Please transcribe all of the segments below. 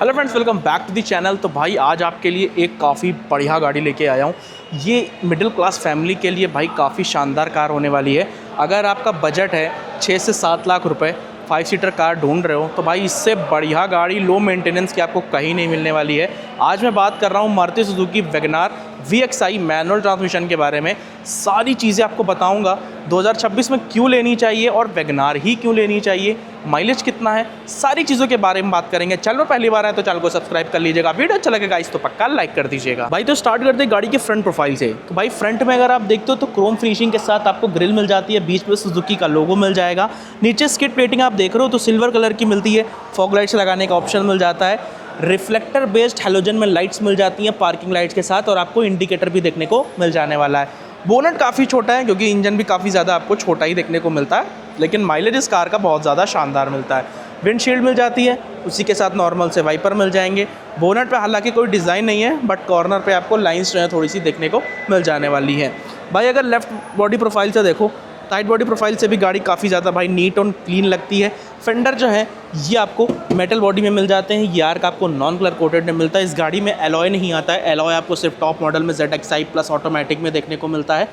Hello friends, welcome back to the channel. तो भाई आज आपके लिए एक काफ़ी बढ़िया गाड़ी लेके आया हूँ। ये मिडिल क्लास फैमिली के लिए भाई काफ़ी शानदार कार होने वाली है। अगर आपका बजट है 6 से 7 लाख रुपए, 5 सीटर कार ढूंढ रहे हो तो भाई इससे बढ़िया गाड़ी लो मेंटेनेंस की आपको कहीं नहीं मिलने वाली है। आज मैं बात कर रहा हूँ Maruti Suzuki WagonR VXI manual transmission के बारे में। सारी चीज़ें आपको बताऊँगा 2026 में क्यों लेनी चाहिए और वैगनआर ही क्यों लेनी चाहिए, माइलेज कितना है, सारी चीज़ों के बारे में बात करेंगे। चलो पहली बार आए तो चैनल को सब्सक्राइब कर लीजिएगा, वीडियो अच्छा लगेगा इस तो पक्का लाइक कर दीजिएगा। भाई तो स्टार्ट करते हैं गाड़ी के फ्रंट प्रोफाइल से। तो भाई फ्रंट में अगर आप देखते हो तो क्रोम फिनिशिंग के साथ आपको ग्रिल मिल जाती है, बीच में सुजुकी का लोगो मिल जाएगा। नीचे स्किड प्लेटिंग आप देख रहे हो तो सिल्वर कलर की मिलती है, फॉग लाइट्स लगाने का ऑप्शन मिल जाता है, रिफ्लेक्टर बेस्ड हैलोजन में लाइट्स मिल जाती हैं पार्किंग लाइट्स के साथ, और आपको इंडिकेटर भी देखने को मिल जाने वाला है। बोनट काफ़ी छोटा है क्योंकि इंजन भी काफ़ी ज़्यादा आपको छोटा ही देखने को मिलता है, लेकिन माइलेज इस कार का बहुत ज़्यादा शानदार मिलता है। विंडशील्ड मिल जाती है, उसी के साथ नॉर्मल से वाइपर मिल जाएंगे। बोनट पे हालांकि कोई डिज़ाइन नहीं है, बट कॉर्नर पे आपको लाइंस जो है थोड़ी सी देखने को मिल जाने वाली है। भाई अगर लेफ़्ट बॉडी प्रोफाइल से देखो, साइड बॉडी प्रोफाइल से भी गाड़ी काफ़ी ज़्यादा भाई नीट और क्लीन लगती है। फेंडर जो है ये आपको मेटल बॉडी में मिल जाते हैं, ये आर्क आपको नॉन कलर कोटेड में मिलता है। इस गाड़ी में एलॉय नहीं आता है, एलॉय आपको सिर्फ टॉप मॉडल में ZXi प्लस ऑटोमेटिक में देखने को मिलता है।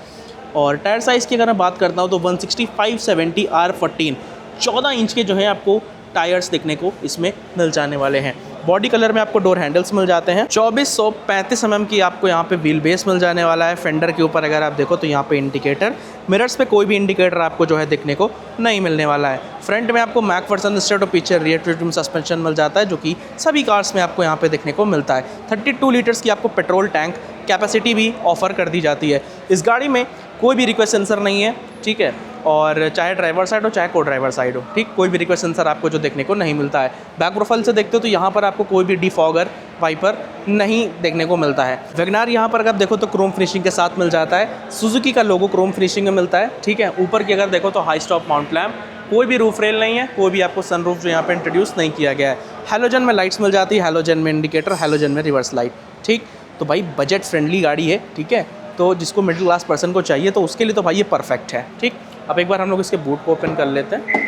और टायर साइज़ की अगर मैं बात करता हूँ तो 165/70 R14 14 इंच के जो है आपको टायर्स देखने को इसमें मिल जाने वाले हैं। बॉडी कलर में आपको डोर हैंडल्स मिल जाते हैं। 2435 mm की आपको यहाँ पे व्हील बेस मिल जाने वाला है। फेंडर के ऊपर अगर आप देखो तो यहाँ पे इंडिकेटर, मिरर्स पे कोई भी इंडिकेटर आपको जो है देखने को नहीं मिलने वाला है। फ्रंट में आपको मैकफर्सन स्टेट और पीछे रियर ट्रिम सस्पेंशन मिल जाता है, जो कि सभी कार्स में आपको यहाँ पे देखने को मिलता है। 32 लीटर्स की आपको पेट्रोल टैंक कैपेसिटी भी ऑफर कर दी जाती है। इस गाड़ी में कोई भी रिक्वेस्ट सेंसर नहीं है, ठीक है, और चाहे ड्राइवर साइड हो चाहे को ड्राइवर साइड हो, ठीक, कोई भी रिक्वेस्ट सेंसर आपको जो देखने को नहीं मिलता है। बैक प्रोफाइल से देखते हो तो यहाँ पर आपको कोई भी डिफॉगर वाइपर नहीं देखने को मिलता है। वैगनआर यहाँ पर अगर देखो तो क्रोम फिनिशिंग के साथ मिल जाता है, सुजुकी का लोगो क्रोम फिनिशिंग में मिलता है, ठीक है। ऊपर की अगर देखो तो हाई स्टॉप माउंट लैम्प, कोई भी रूफ रेल नहीं है, कोई भी आपको सनरूफ जो यहाँ पे इंट्रोड्यूस नहीं किया गया है। हैलोजन में लाइट्स मिल जाती है, हैलोजन में इंडिकेटर, हैलोजन में रिवर्स लाइट, ठीक। तो भाई बजट फ्रेंडली गाड़ी है, ठीक है, तो जिसको मिडिल क्लास पर्सन को चाहिए तो उसके लिए तो भाई ये परफेक्ट है, ठीक। अब एक बार हम लोग इसके बूट को ओपन कर लेते हैं।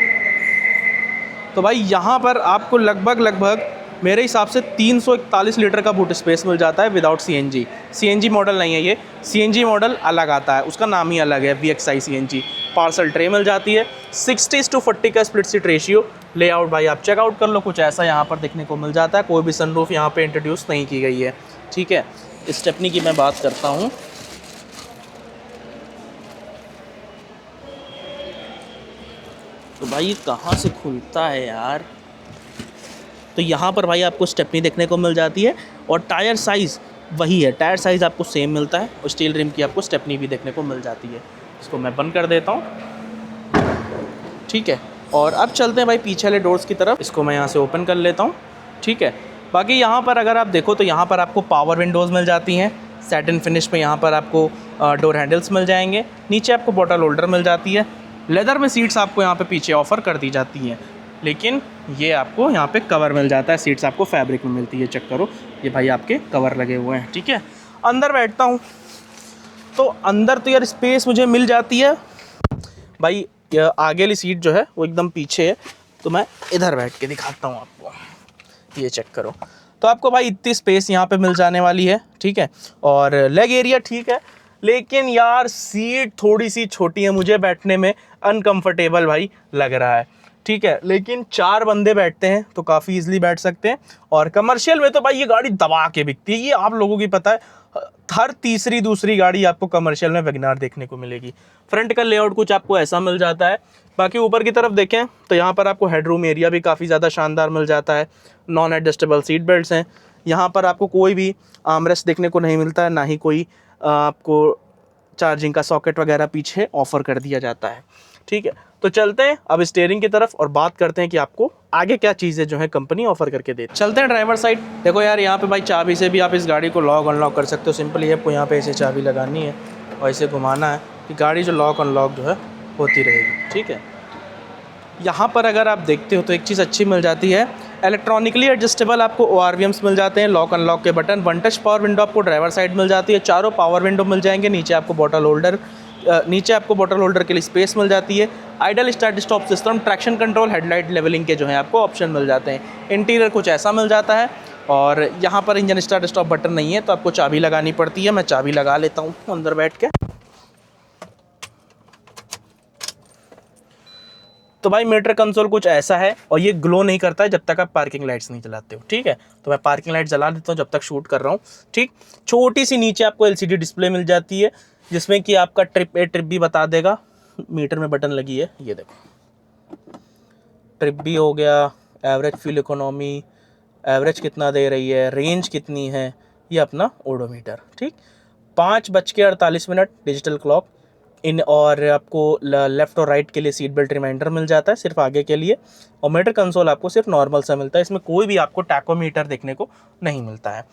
तो भाई यहाँ पर आपको लगभग मेरे हिसाब से 341 लीटर का बूट स्पेस मिल जाता है विदाउट CNG मॉडल नहीं है ये, CNG मॉडल अलग आता है, उसका नाम ही अलग है, VXI CNG। पार्सल ट्रे मिल जाती है, 60:40 का स्प्लिट सीट रेशियो। लेआउट भाई आप चेकआउट कर लो, कुछ ऐसा यहाँ पर देखने को मिल जाता है। कोई भी सनरूफ यहाँ पे इंट्रोड्यूस नहीं की गई है, ठीक है। स्टेपनी की मैं बात करता हूँ तो भाई ये कहाँ से खुलता है यार। तो यहाँ पर भाई आपको स्टेपनी देखने को मिल जाती है, और टायर साइज़ वही है, टायर साइज़ आपको सेम मिलता है, और स्टील रिम की आपको स्टेपनी भी देखने को मिल जाती है। इसको मैं बंद कर देता हूँ, ठीक है। और अब चलते हैं भाई पीछे वाले डोर्स की तरफ। इसको मैं यहाँ से ओपन कर लेता हूँ, ठीक है। बाकी यहाँ पर अगर आप देखो तो यहाँ पर आपको पावर विंडोज़ मिल जाती हैं, सैटिन फिनिश में यहाँ पर आपको डोर हैंडल्स मिल जाएंगे। नीचे आपको बॉटल होल्डर मिल जाती है। लेदर में सीट्स आपको यहाँ पे पीछे ऑफ़र कर दी जाती हैं, लेकिन ये आपको यहाँ पे कवर मिल जाता है। सीट्स आपको फैब्रिक में मिलती है, चेक करो, ये भाई आपके कवर लगे हुए हैं, ठीक है। अंदर बैठता हूँ तो अंदर तो यार स्पेस मुझे मिल जाती है भाई। आगे वाली सीट जो है वो एकदम पीछे है, तो मैं इधर बैठ के दिखाता हूँ आपको, ये चेक करो। तो आपको भाई इतनी स्पेस यहाँ पे मिल जाने वाली है, ठीक है। और लेग एरिया ठीक है, लेकिन यार सीट थोड़ी सी छोटी है, मुझे बैठने में अनकंफर्टेबल भाई लग रहा है, ठीक है। लेकिन 4 बंदे बैठते हैं तो काफ़ी इजीली बैठ सकते हैं। और कमर्शियल में तो भाई ये गाड़ी दबा के बिकती है, ये आप लोगों की पता है। हर तीसरी दूसरी गाड़ी आपको कमर्शियल में वैगनआर देखने को मिलेगी। फ्रंट का लेआउट कुछ आपको ऐसा मिल जाता है। बाकी ऊपर की तरफ देखें तो यहाँ पर आपको हेडरूम एरिया भी काफ़ी ज़्यादा शानदार मिल जाता है। नॉन एडजस्टेबल सीट बेल्ट्स हैं। यहाँ पर आपको कोई भी आर्मरेस्ट देखने को नहीं मिलता है, ना ही कोई आपको चार्जिंग का सॉकेट वगैरह पीछे ऑफ़र कर दिया जाता है, ठीक है। तो चलते हैं अब स्टीयरिंग की तरफ और बात करते हैं कि आपको आगे क्या चीज़ें जो है कंपनी ऑफर करके देती है। चलते हैं ड्राइवर साइड। देखो यार, यहाँ पे भाई चाबी से भी आप इस गाड़ी को लॉक अनलॉक कर सकते हो। सिंपली है, आपको यहाँ पे ऐसे चाबी लगानी है और ऐसे घुमाना है कि गाड़ी जो लॉक अनलॉक जो है होती रहेगी, ठीक है। यहाँ पर अगर आप देखते हो तो एक चीज़ अच्छी मिल जाती है, इलेक्ट्रॉनिकली एडजस्टेबल आपको ORVMs मिल जाते हैं, लॉक अनलॉक के button. One touch power window आपको ड्राइवर साइड मिल जाती है, चारों पावर विंडो मिल जाएंगे। नीचे आपको बॉटल होल्डर के लिए स्पेस मिल जाती है। Idle start stop system, traction control, headlight levelling के जो है आपको ऑप्शन मिल जाते हैं। इंटीरियर कुछ ऐसा मिल जाता है। और यहाँ पर इंजन स्टार्ट स्टॉप बटन नहीं है, तो आपको चाबी लगानी पड़ती है। मैं चाबी लगा लेता हूँ अंदर बैठ के। तो भाई मीटर कंसोल कुछ ऐसा है, और ये ग्लो नहीं करता है जब तक आप पार्किंग लाइट्स नहीं जलाते हो, ठीक है। तो मैं पार्किंग लाइट जला देता हूँ जब तक शूट कर रहा हूँ, ठीक। छोटी सी नीचे आपको एलसीडी डिस्प्ले मिल जाती है, जिसमें कि आपका ट्रिप ए ट्रिप भी बता देगा। मीटर में बटन लगी है, ये देखो, ट्रिप भी हो गया, एवरेज फ्यूल इकोनॉमी, एवरेज कितना दे रही है, रेंज कितनी है, ये अपना ओडोमीटर, ठीक। 5:48 डिजिटल क्लॉक इन, और आपको लेफ़्ट और राइट के लिए सीट बेल्ट रिमाइंडर मिल जाता है, सिर्फ आगे के लिए। और मीटर कंसोल आपको सिर्फ नॉर्मल सा मिलता है, इसमें कोई भी आपको टैकोमीटर देखने को नहीं मिलता है।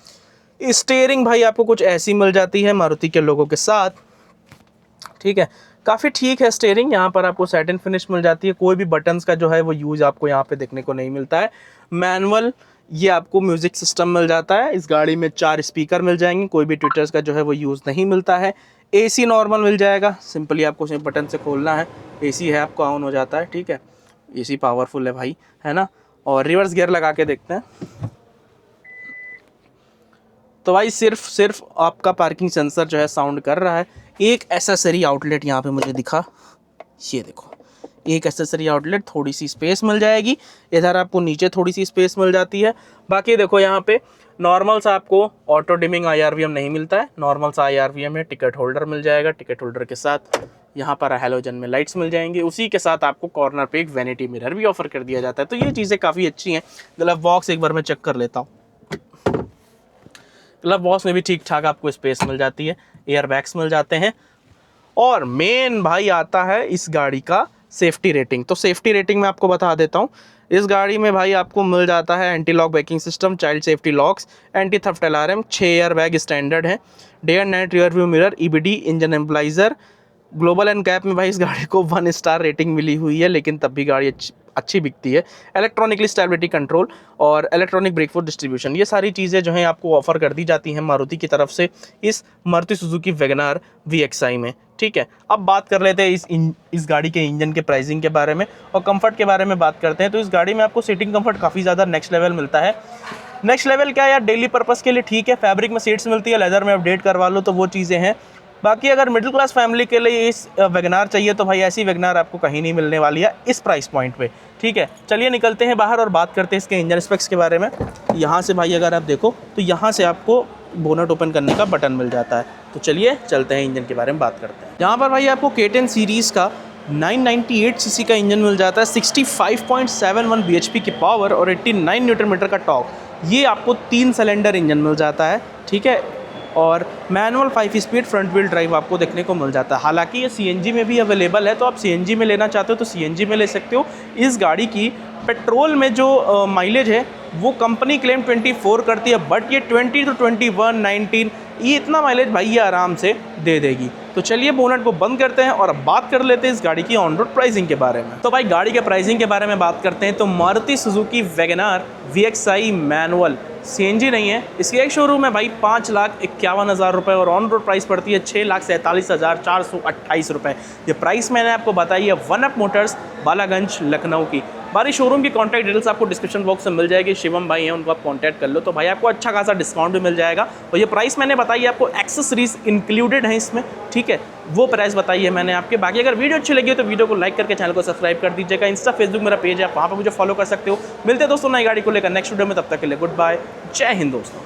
स्टीयरिंग भाई आपको कुछ ऐसी मिल जाती है मारुति के लोगों के साथ, ठीक है। काफ़ी ठीक है स्टीयरिंग, यहाँ पर आपको सैटिन फिनिश मिल जाती है। कोई भी बटन्स का जो है वो यूज़ आपको यहाँ पे देखने को नहीं मिलता है। मैनुअल, ये आपको म्यूज़िक सिस्टम मिल जाता है। इस गाड़ी में 4 स्पीकर मिल जाएंगे, कोई भी ट्विटर्स का जो है वो यूज़ नहीं मिलता है। एसी नॉर्मल मिल जाएगा, सिंपली आपको सिर्फ बटन से खोलना है, एसी है आपका ऑन हो जाता है, ठीक है। एसी पावरफुल है भाई, है ना। और रिवर्स गियर लगा के देखते हैं। तो भाई सिर्फ आपका पार्किंग सेंसर जो है साउंड कर रहा है। एक एसेसरी आउटलेट यहाँ पे मुझे दिखा, ये देखो, एक एसेसरी आउटलेट, थोड़ी सी स्पेस मिल जाएगी। इधर आपको नीचे थोड़ी सी स्पेस मिल जाती है। बाकी देखो यहाँ पे नॉर्मल सा आपको ऑटो डिमिंग IRVM नहीं मिलता है, नॉर्मल सा IRVM है। टिकट होल्डर मिल जाएगा, टिकट होल्डर के साथ यहाँ पर हेलोजन में लाइट्स मिल जाएंगी। उसी के साथ आपको कॉर्नर पे एक वैनिटी मिरर भी ऑफर कर दिया जाता है। तो ये चीज़ें काफ़ी अच्छी हैं। ग्लव बॉक्स एक बार मैं चेक कर लेता हूँ। ग्लव बॉक्स में भी ठीक ठाक आपको स्पेस मिल जाती है, एयर बैग्स मिल जाते हैं। और मेन भाई आता है इस गाड़ी का सेफ्टी रेटिंग। तो सेफ्टी रेटिंग मैं आपको बता देता हूँ। इस गाड़ी में भाई आपको मिल जाता है anti lock braking system, child safety locks, anti theft alarm, 6 air bag standard है, day and night rear view mirror, EBD, engine immobiliser. Global NCAP में भाई इस गाड़ी को 1 स्टार रेटिंग मिली हुई है, लेकिन तब भी गाड़ी अच्छी बिकती है। इलेक्ट्रॉनिकली स्टेबिलिटी कंट्रोल और इलेक्ट्रॉनिक ब्रेक फोर्स डिस्ट्रीब्यूशन, ये सारी चीज़ें जो हैं आपको ऑफर कर दी जाती हैं मारुति की तरफ से इस मारुति सुजुकी वैगनआर VXI में, ठीक है। अब बात कर लेते हैं इस गाड़ी के इंजन के प्राइसिंग के बारे में और कंफर्ट के बारे में बात करते हैं। तो इस गाड़ी में आपको सीटिंग कंफर्ट काफ़ी ज़्यादा नेक्स्ट लेवल मिलता है। नेक्स्ट लेवल क्या है यार, डेली पर्पस के लिए ठीक है। फैब्रिक में सीट्स मिलती है, लेदर में अपडेट करवा लो तो वो चीज़ें हैं। बाकी अगर मिडिल क्लास फैमिली के लिए इस वैगनआर चाहिए तो भाई ऐसी वैगनआर आपको कहीं नहीं मिलने वाली है इस प्राइस पॉइंट पे, ठीक है। चलिए निकलते हैं बाहर और बात करते हैं इसके इंजन स्पेक्स के बारे में। यहाँ से भाई अगर आप देखो तो यहाँ से आपको बोनट ओपन करने का बटन मिल जाता है। तो चलिए चलते हैं इंजन के बारे में बात करते हैं। यहाँ पर भाई आपको K10 सीरीज़ का 998 सीसी का इंजन मिल जाता है, 65.71 bhp की पावर और 89 न्यूटन मीटर का टॉर्क। ये आपको 3 सिलेंडर इंजन मिल जाता है, ठीक है। और manual 5 speed front wheel drive आपको देखने को मिल जाता है। हालांकि ये CNG में भी अवेलेबल है, तो आप CNG में लेना चाहते हो तो CNG में ले सकते हो। इस गाड़ी की पेट्रोल में जो माइलेज है वो कंपनी क्लेम 24 करती है, बट ये 20 to 21, 19 ये इतना माइलेज भाई ये आराम से दे देगी। तो चलिए बोनट को बंद करते हैं और अब बात कर लेते हैं इस गाड़ी की ऑन रोड प्राइसिंग के बारे में। तो भाई गाड़ी के प्राइसिंग के बारे में बात करते हैं तो Maruti Suzuki WagonR VXI manual CNG नहीं है। इसकी एक शोरूम है भाई 5,51,000 रुपये और ऑन रोड प्राइस पड़ती है 6,47,428 रुपये। ये प्राइस मैंने आपको बताई है one up Motors Balaganj Lucknow की। हमारी शोरूम की कॉन्टैक्ट डिटेल्स आपको डिस्क्रिप्शन बॉक्स में मिल जाएगी। शिवम भाई हैं, उनको आप कॉन्टैक्ट कर लो तो भाई आपको अच्छा खासा डिस्काउंट भी मिल जाएगा। और ये प्राइस मैंने बताई है आपको, एक्सेसरीज इंक्लूडेड है इसमें, ठीक है। वो प्राइस बताई है मैंने आपके। बाकी अगर वीडियो अच्छी लगी हो तो वीडियो को लाइक करके चैनल को सब्सक्राइब कर दीजिएगा। इंस्टा फेसबुक मेरा पेज है, वहाँ पर मुझे फॉलो कर सकते हो। मिलते हैं दोस्तों नई गाड़ी को लेकर नेक्स्ट वीडियो में, तब तक के लिए गुड बाय, जय हिंद दोस्तों।